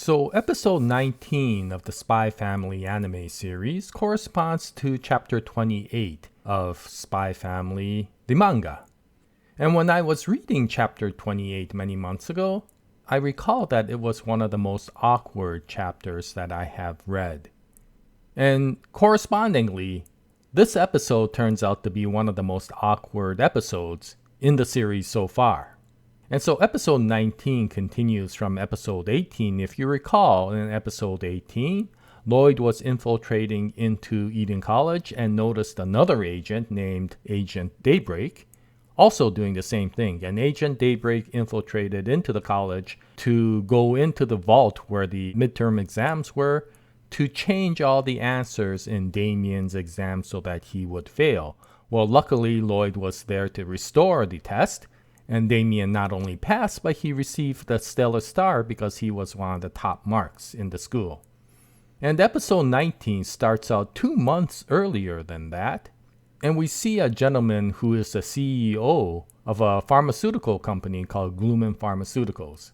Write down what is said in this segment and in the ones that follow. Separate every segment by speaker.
Speaker 1: So episode 19 of the Spy Family anime series corresponds to chapter 28 of Spy Family, the manga. And when I was reading chapter 28 many months ago, I recall that it was one of the most awkward chapters that I have read. And correspondingly, this episode turns out to be one of the most awkward episodes in the series so far. And so episode 19 continues from episode 18. If you recall, in episode 18, Lloyd was infiltrating into Eden College and noticed another agent named Agent Daybreak also doing the same thing. And Agent Daybreak infiltrated into the college to go into the vault where the midterm exams were to change all the answers in Damien's exam so that he would fail. Well, luckily, Lloyd was there to restore the test. And Damien not only passed, but he received the Stellar Star because he was one of the top marks in the school. And episode 19 starts out 2 months earlier than that. And we see a gentleman who is the CEO of a pharmaceutical company called Glooman Pharmaceuticals.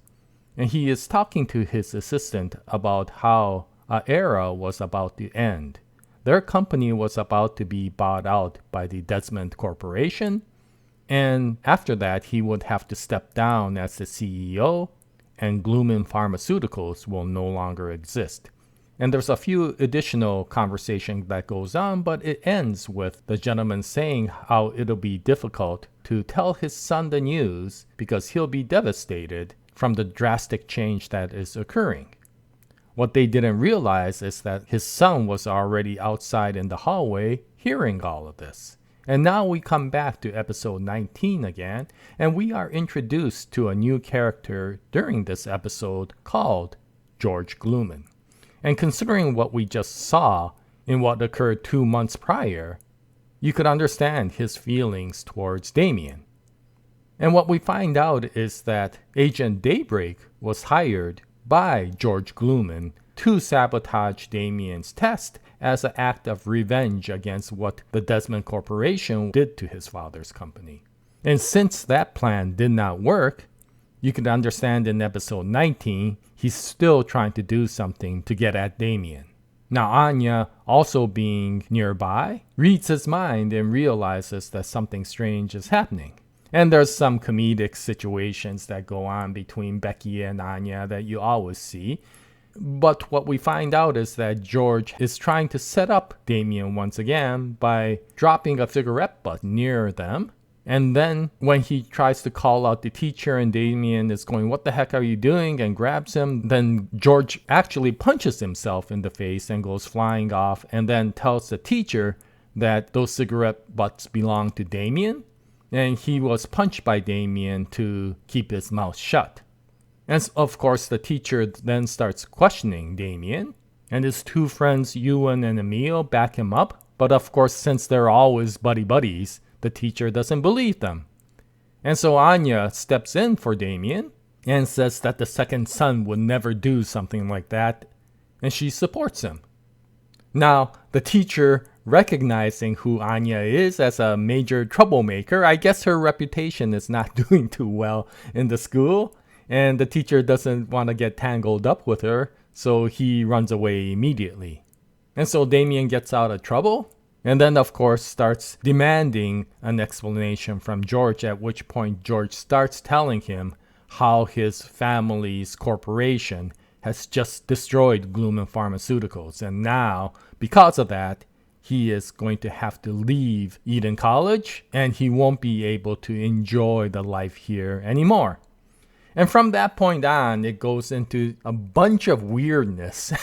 Speaker 1: And he is talking to his assistant about how an era was about to end. Their company was about to be bought out by the Desmond Corporation. And after that, he would have to step down as the CEO, and Glooman Pharmaceuticals will no longer exist. And there's a few additional conversation that goes on, but it ends with the gentleman saying how it'll be difficult to tell his son the news because he'll be devastated from the drastic change that is occurring. What they didn't realize is that his son was already outside in the hallway hearing all of this. And now we come back to episode 19 again, and we are introduced to a new character during this episode called George Glooman. And considering what we just saw in what occurred 2 months prior, you could understand his feelings towards Damien. And what we find out is that Agent Daybreak was hired by George Glooman to sabotage Damien's test as an act of revenge against what the Desmond Corporation did to his father's company. And since that plan did not work, you can understand in episode 19, he's still trying to do something to get at Damien. Now Anya, also being nearby, reads his mind and realizes that something strange is happening. And there's some comedic situations that go on between Becky and Anya that you always see. But what we find out is that George is trying to set up Damien once again by dropping a cigarette butt near them. And then when he tries to call out the teacher and Damien is going, "What the heck are you doing?" and grabs him, then George actually punches himself in the face and goes flying off and then tells the teacher that those cigarette butts belong to Damien. And he was punched by Damien to keep his mouth shut. And of course, the teacher then starts questioning Damien, and his two friends, Ewan and Emil, back him up. But of course, since they're always buddies, the teacher doesn't believe them. And so Anya steps in for Damien and says that the second son would never do something like that, and she supports him. Now, the teacher, recognizing who Anya is as a major troublemaker, I guess her reputation is not doing too well in the school. And the teacher doesn't want to get tangled up with her, so he runs away immediately. And so Damien gets out of trouble, and then of course starts demanding an explanation from George, at which point George starts telling him how his family's corporation has just destroyed Glooman Pharmaceuticals. And now, because of that, he is going to have to leave Eden College, and he won't be able to enjoy the life here anymore. And from that point on, it goes into a bunch of weirdness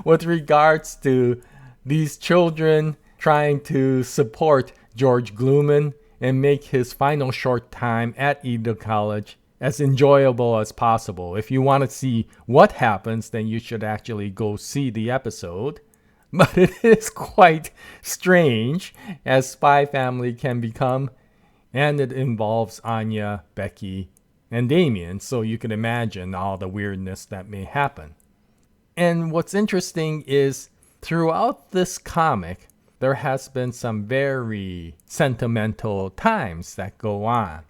Speaker 1: with regards to these children trying to support George Glooman and make his final short time at Eden College as enjoyable as possible. If you want to see what happens, then you should actually go see the episode. But it is quite strange as Spy Family can become, and it involves Anya, Becky, and Damien, so you can imagine all the weirdness that may happen. And what's interesting is throughout this comic, there has been some very sentimental times that go on.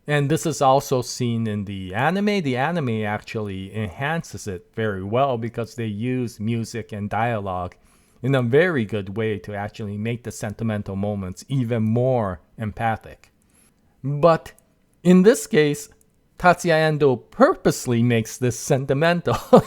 Speaker 1: And this is also seen in the anime. The anime actually enhances it very well because they use music and dialogue in a very good way to actually make the sentimental moments even more empathic. But in this case, Tatsuya Endo purposely makes this sentimental.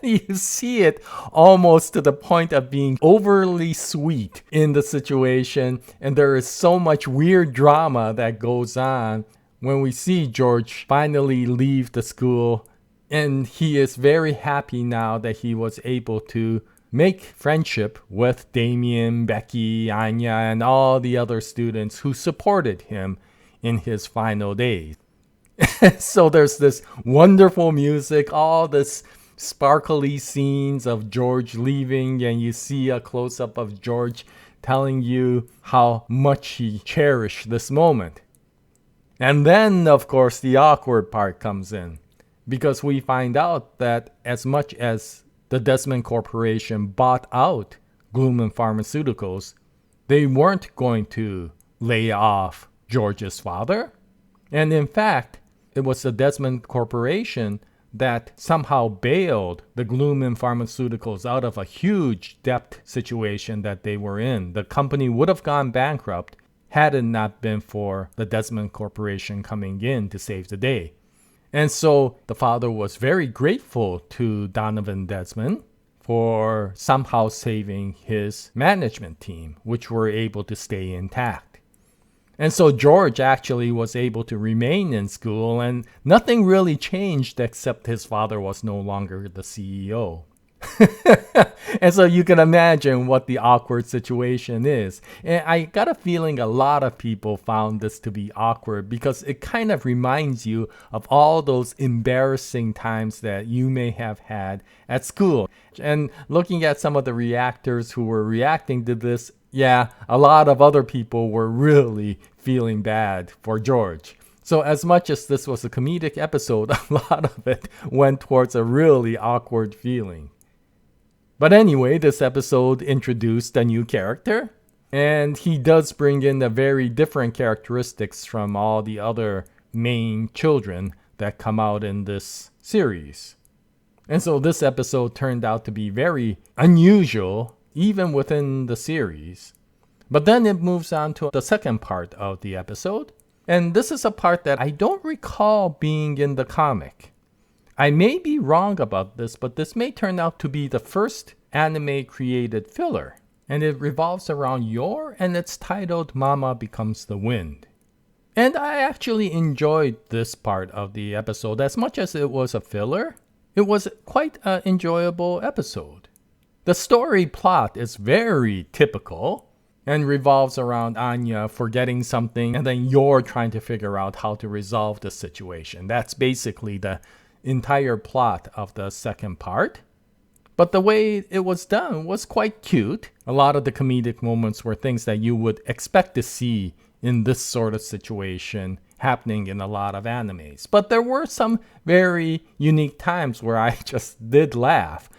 Speaker 1: You see it almost to the point of being overly sweet in the situation, and there is so much weird drama that goes on when we see George finally leave the school, and he is very happy now that he was able to make friendship with Damien, Becky, Anya, and all the other students who supported him in his final days. So there's this wonderful music, all this sparkly scenes of George leaving, and you see a close-up of George telling you how much he cherished this moment. And then, of course, the awkward part comes in, because we find out that as much as the Desmond Corporation bought out Gloom Pharmaceuticals, they weren't going to lay off George's father. And in fact, it was the Desmond Corporation that somehow bailed the Gloom Pharmaceuticals out of a huge debt situation that they were in. The company would have gone bankrupt had it not been for the Desmond Corporation coming in to save the day. And so the father was very grateful to Donovan Desmond for somehow saving his management team, which were able to stay intact. And so George actually was able to remain in school, and nothing really changed except his father was no longer the CEO. And so you can imagine what the awkward situation is. And I got a feeling a lot of people found this to be awkward because it kind of reminds you of all those embarrassing times that you may have had at school. And looking at some of the reactors who were reacting to this, yeah, a lot of other people were really feeling bad for George. So as much as this was a comedic episode, a lot of it went towards a really awkward feeling. But anyway, this episode introduced a new character, and he does bring in a very different characteristics from all the other main children that come out in this series. And so this episode turned out to be very unusual, even within the series. But then it moves on to the second part of the episode, and this is a part that I don't recall being in the comic. I may be wrong about this, but this may turn out to be the first anime-created filler. And it revolves around Yor, and it's titled Mama Becomes the Wind. And I actually enjoyed this part of the episode. As much as it was a filler, it was quite an enjoyable episode. The story plot is very typical and revolves around Anya forgetting something, and then Yor trying to figure out how to resolve the situation. That's basically the entire plot of the second part. But the way it was done was quite cute. A lot of the comedic moments were things that you would expect to see in this sort of situation happening in a lot of animes. But there were some very unique times where I just did laugh.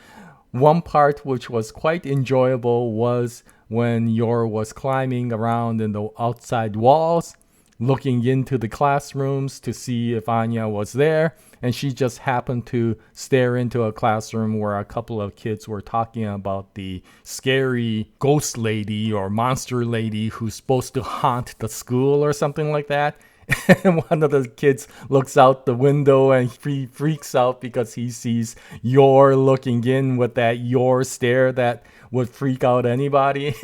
Speaker 1: One part which was quite enjoyable was when Yor was climbing around in the outside walls, looking into the classrooms to see if Anya was there, and she just happened to stare into a classroom where a couple of kids were talking about the scary ghost lady or monster lady who's supposed to haunt the school or something like that. And one of the kids looks out the window and he freaks out because he sees Yor looking in with that Yor stare that would freak out anybody.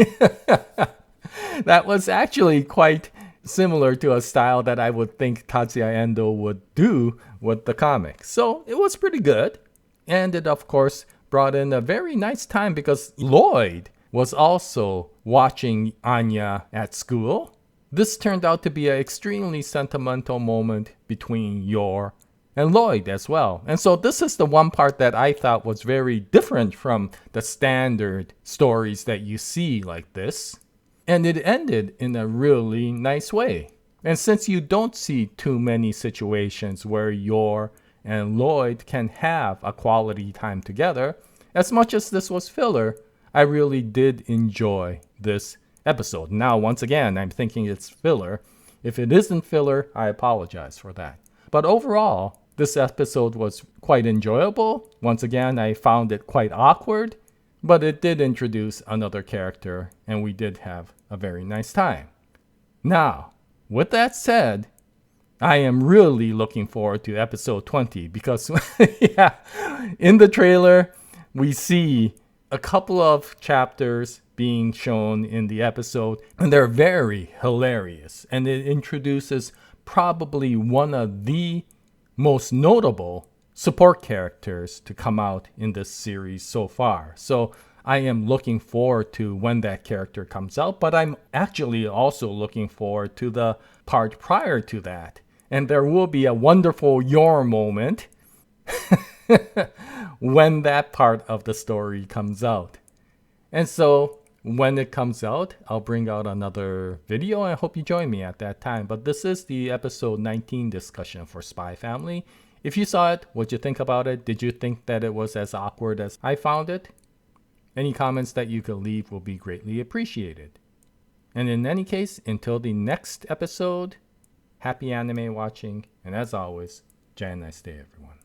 Speaker 1: That was actually quite similar to a style that I would think Tatsuya Endo would do with the comic. So it was pretty good. And it, of course, brought in a very nice time because Lloyd was also watching Anya at school. This turned out to be an extremely sentimental moment between Yor and Lloyd as well. And so this is the one part that I thought was very different from the standard stories that you see like this. And it ended in a really nice way. And since you don't see too many situations where Yor and Lloyd can have a quality time together, as much as this was filler, I really did enjoy this episode. Now, once again, I'm thinking it's filler. If it isn't filler, I apologize for that. But overall, this episode was quite enjoyable. Once again, I found it quite awkward, but it did introduce another character, and we did have a very nice time. Now, with that said, I am really looking forward to episode 20 because yeah, in the trailer, we see a couple of chapters being shown in the episode, and they're very hilarious. And it introduces probably one of the most notable support characters to come out in this series so far. So I am looking forward to when that character comes out, but I'm actually also looking forward to the part prior to that. And there will be a wonderful your moment when that part of the story comes out. And so when it comes out, I'll bring out another video. I hope you join me at that time. But this is the episode 19 discussion for Spy Family. If you saw it, what'd you think about it? Did you think that it was as awkward as I found it? Any comments that you could leave will be greatly appreciated. And in any case, until the next episode, happy anime watching. And as always, Jaya, nice day, everyone.